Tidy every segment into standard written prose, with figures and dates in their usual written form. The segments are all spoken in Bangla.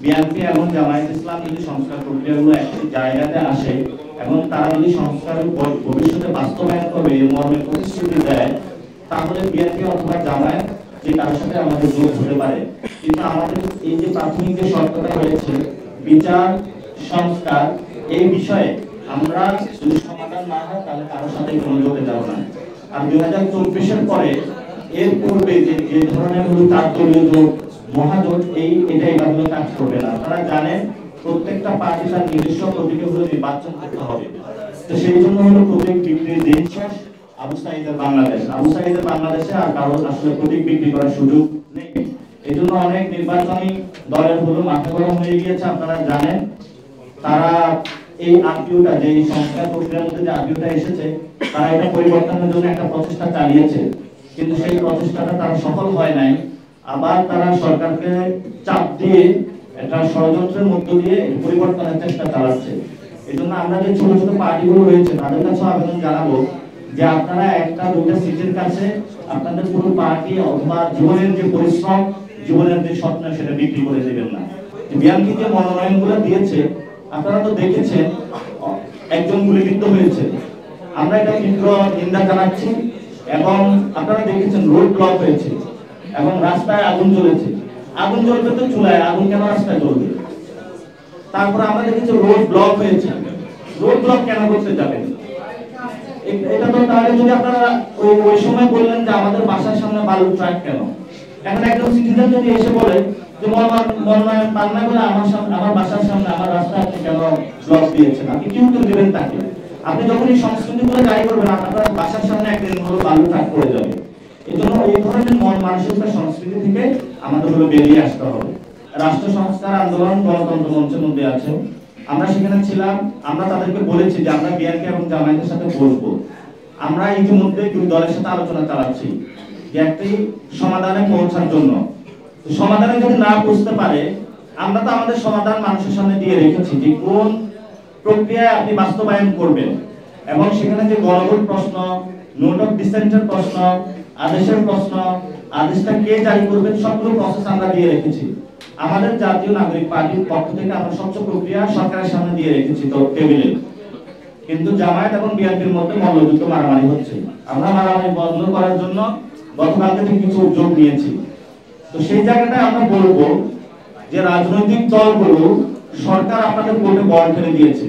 বিএনপি এবং জামায়াত ইসলাম যদি সংস্কার প্রক্রিয়াগুলো একটি জায়গাতে আসে এবং তারা যদি সংস্কার ভবিষ্যতে বাস্তবায়ন করবে এই মর্মে প্রতিশ্রুতি দেয়, তাহলে বিএনপি অথবা জামায়াত যে কারোর সাথে আমাদের যোগ হতে পারে। কিন্তু আমাদের এই যে প্রাথমিক যে শর্তটা রয়েছে বিচার সংস্কার, এই বিষয়ে আমরা যদি সমাধান না হয় তাহলে কারোর সাথে কোনো যোগে যাব না। আর 2024-এর পরে এর পূর্বে যে ধরনের হলো তার দলীয় জোট মহাজোট এটা এইভাবে কাজ করবে না। আপনারা জানেন প্রত্যেকটা পার্টি তার নিজস্ব প্রতীকে হলো নির্বাচন করতে হবে। তো সেই জন্য হলো প্রতীক বিক্রির দিন শেষ। আবু সাঈদের বাংলাদেশে আর কারো আসলে প্রতীক বিক্রি করার সুযোগ নেই। এই জন্য অনেক নির্বাচনী দলের হলো মাথা গরম হয়ে গিয়েছে। আপনারা জানেন তারা এই আপিওটা যে সংস্কার প্রক্রিয়ার মধ্যে যে আপিওটা এসেছে, তারা এটা পরিবর্তনের জন্য একটা প্রচেষ্টা চালিয়েছে, কিন্তু সেই প্রচেষ্টাটা তারা সফল হয় নাই। আবার তারা সরকারকে চাপ দিয়ে একটা ষড়যন্ত্রের মধ্য দিয়ে পরিবর্তনের চেষ্টা চালাচ্ছে। এই জন্য আমরা যে ছোট ছোট পার্টিগুলো রয়েছে তাদের কাছে আবেদন জানাবো যে আপনারা একটা দুইটা সিটের কাছে আপনাদের পুরো পার্টি অথবা জীবনের যে পরিশ্রম, জীবনের যে স্বপ্ন সেটা বিক্রি করে দেবেন না। বিএনপি যে মনোনয়নগুলো দিয়েছে আপনারা তো দেখেছেন, একজন গুলিবিদ্ধ হয়েছে, আমরা এটা তীব্র নিন্দা জানাচ্ছি। এবং আপনারা দেখেছেন রোড ব্লক হয়েছে এবং রাস্তায় আগুন জ্বলেছে। আগুন জ্বলবে তো চুলায়, আগুন কেন রাস্তায় জ্বলবে? তারপরে আমরা দেখেছি রোড ব্লক হয়েছে। রোড ব্লক কেন করতে যাবেন? এটা তো তাহলে যদি আপনারা ওই সময় বললেন যে আমাদের বাসার সামনে বালুর ট্রাক কেন, এখন একজন সিটিজেন যদি এসে বলে যে মনোনয়ন পান না বলে আমার বাসার সামনে আমার রাস্তা আপনি কেন ব্লক দিয়েছেন, আপনি কি উত্তর দেবেন তাকে? আপনি যখন এই সংস্কৃতিগুলো জারি করবেন আপনার বাসার সামনে একদিন হলো বালু ট্রাক করে যাবে। এই জন্য এই ধরনের মন মানসিকতা সংস্কৃতি থেকে আমাদের হলো বেরিয়ে আসতে হবে। রাষ্ট্র সংস্কার আন্দোলন গণতন্ত্র মঞ্চের মধ্যে আছে, আমরা সেখানে ছিলাম। আমরা তাদেরকে বলেছি যে আমরা বিএনপি এবং জামায়াতের সাথে বসবো। আমরা ইতিমধ্যে দুই দলের সাথে আলোচনা চালাচ্ছি যে একটি সমাধানে পৌঁছার জন্য। সমাধানে যদি না পৌঁছতে পারে, আমরা তো আমাদের সমাধান মানুষের সামনে দিয়ে রেখেছি যে কোন প্রক্রিয়ায় আপনি বাস্তবায়ন করবেন, এবং সেখানে যে গণভোট প্রশ্ন, নোট অফ ডিসেন্টের প্রশ্ন, আদেশের প্রশ্ন, আদেশটা কে জারি করবেন, সবগুলো প্রসেস আমরা দিয়ে রেখেছি। আমাদের জাতীয় নাগরিক পার্টির পক্ষ থেকে আমরা স্বচ্ছ প্রক্রিয়া সরকারের সামনে দিয়ে রেখেছি তো টেবিলে। কিন্তু জামায়াত এবং বিএনপির মধ্যে মল্লযুদ্ধ মারামারি হচ্ছে। আমরা মারামারি বন্ধ করার জন্য গতকালকে থেকে কিছু উদ্যোগ নিয়েছি। তো সেই জায়গাটায় আমরা বলবো যে রাজনৈতিক দলগুলো সরকার আপনাদের কোর্টে বল ফেলে দিয়েছে।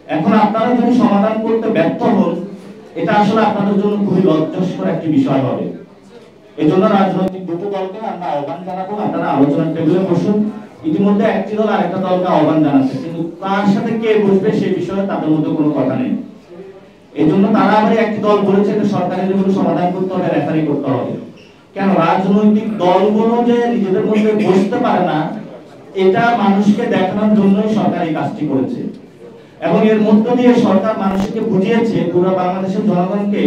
এখন আপনারা যদি সমাধান করতে ব্যর্থ হন, এটা আসলে আপনাদের জন্য খুবই লজ্জাস্কর একটি বিষয় হবে। এই জন্য রাজনৈতিক দুটো দলকে আমরা আহ্বান জানাবো, আপনারা আলোচনার টেবিলে বসুন। ইতিমধ্যে একটি দল আরেকটা দলকে আহ্বান জানাচ্ছে, কিন্তু কার সাথে কে বসবে সেই বিষয়ে তাদের মধ্যে কোনো কথা নেই। এই জন্য তারা আবার একটি দল বলেছে যে সরকারের যেগুলো সমাধান করতে হবে, রেফারি করতে হবে। কেন রাজনৈতিক দলগুলো যে নিজেদের মধ্যে বসতে পারে না, এটা মানুষকে দেখানোর জন্যই সরকার এই কাজটি করেছে। এবং এর মধ্য দিয়ে সরকার মানুষকে বুঝিয়েছে, পুরো বাংলাদেশের জনগণকে,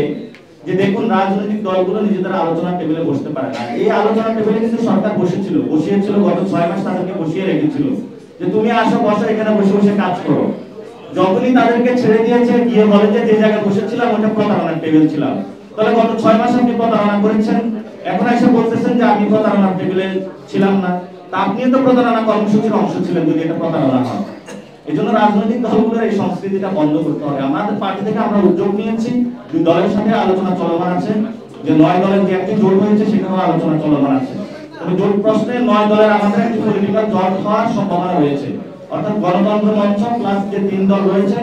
যে দেখুন রাজনৈতিক দলগুলো নিজেদের আলোচনা টেবিলে বসতে পারে না। এই আলোচনা টেবিলে কিন্তু সরকার বসিয়েছিল গত 6 মাস তাদেরকে বসিয়ে রেখেছিল যে তুমি আসো, বসো, এখানে বসে বসে কাজ করো। যখনই তাদেরকে ছেড়ে দিয়েছে, গিয়ে বলে যে জায়গায় বসেছিলাম ওটা প্রতারণার টেবিল ছিলাম। তাহলে গত 6 মাস আপনি প্রতারণা করেছেন, এখন এসে বলতেছেন যে আমি প্রতারণার টেবিলে ছিলাম না। তা আপনিও তো প্রতারণা কর্মসূচির অংশ ছিলেন যদি এটা প্রতারণা হয়। এই জন্য রাজনৈতিক দলগুলোর এই সংস্কৃতিটা বন্ধ করতে হবে। আমাদের পার্টি থেকে আমরা উদ্যোগ নিয়েছি, দুই দলের সাথে আলোচনা চলমান আছে, যে 9 দলের যে একটি জোট হয়েছে সেখানেও আলোচনা চলমান আছে। তবে জোট প্রশ্নে 9 দলের আমাদের একটি পলিটিক্যাল জট হওয়ার সম্ভাবনা রয়েছে, অর্থাৎ গণতন্ত্র মঞ্চ প্লাস যে 3 দল রয়েছে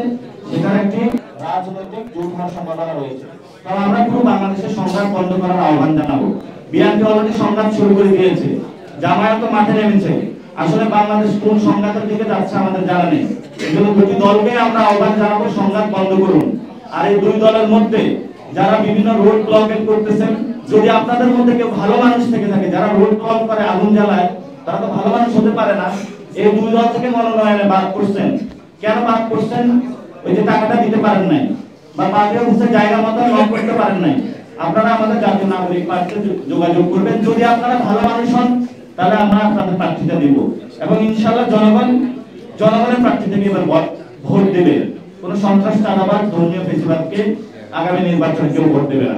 সেখানে একটি রাজনৈতিক জোট হওয়ার সম্ভাবনা রয়েছে। কারণ আমরা পুরো বাংলাদেশের সংঘাত বন্ধ করার আহ্বান জানাবো। বিএনপি অলরেডি সংঘাত শুরু করে দিয়েছে, জামায়াত তো মাঠে নেমেছে। আসলে বাংলাদেশ কোন সংঘাতের দিকে যাচ্ছে আমাদের জানা নেই। এজন্য দুটি দলকে আমরা আহ্বান জানাবো সংঘাত বন্ধ করুন। আর এই দুই দলের মধ্যে যারা বিভিন্ন রোড ব্লকেট করতেছেন, যদি আপনাদের মধ্যে কেউ ভালো মানুষ থেকে থাকে, যারা রোড ব্লক করে আগুন জ্বালায়, তারা তো ভালো মানুষ হতে পারে না। এই দুই দল থেকে মনোনয়নে বাদ করছেন। কেন বাদ করছেন? ওই যে টাকাটা দিতে পারেন নাই, বা পার্টি অফিসে জায়গা মতো লক করতে পারেন নাই। আপনারা আমাদের জাতীয় নাগরিক পার্টিতে যোগাযোগ করবেন। যদি আপনারা ভালো মানুষ হন তাহলে আমরা আপনাদের প্রার্থীটা দিব, এবং ইনশাআল্লাহ জনগণের প্রার্থী থেকে এবার ভোট দেবে। কোন সন্ত্রাস, চাঁদাবাদ, ধর্মীয় ফেসিবাদকে আগামী নির্বাচনে কেউ ভোট দেবে না।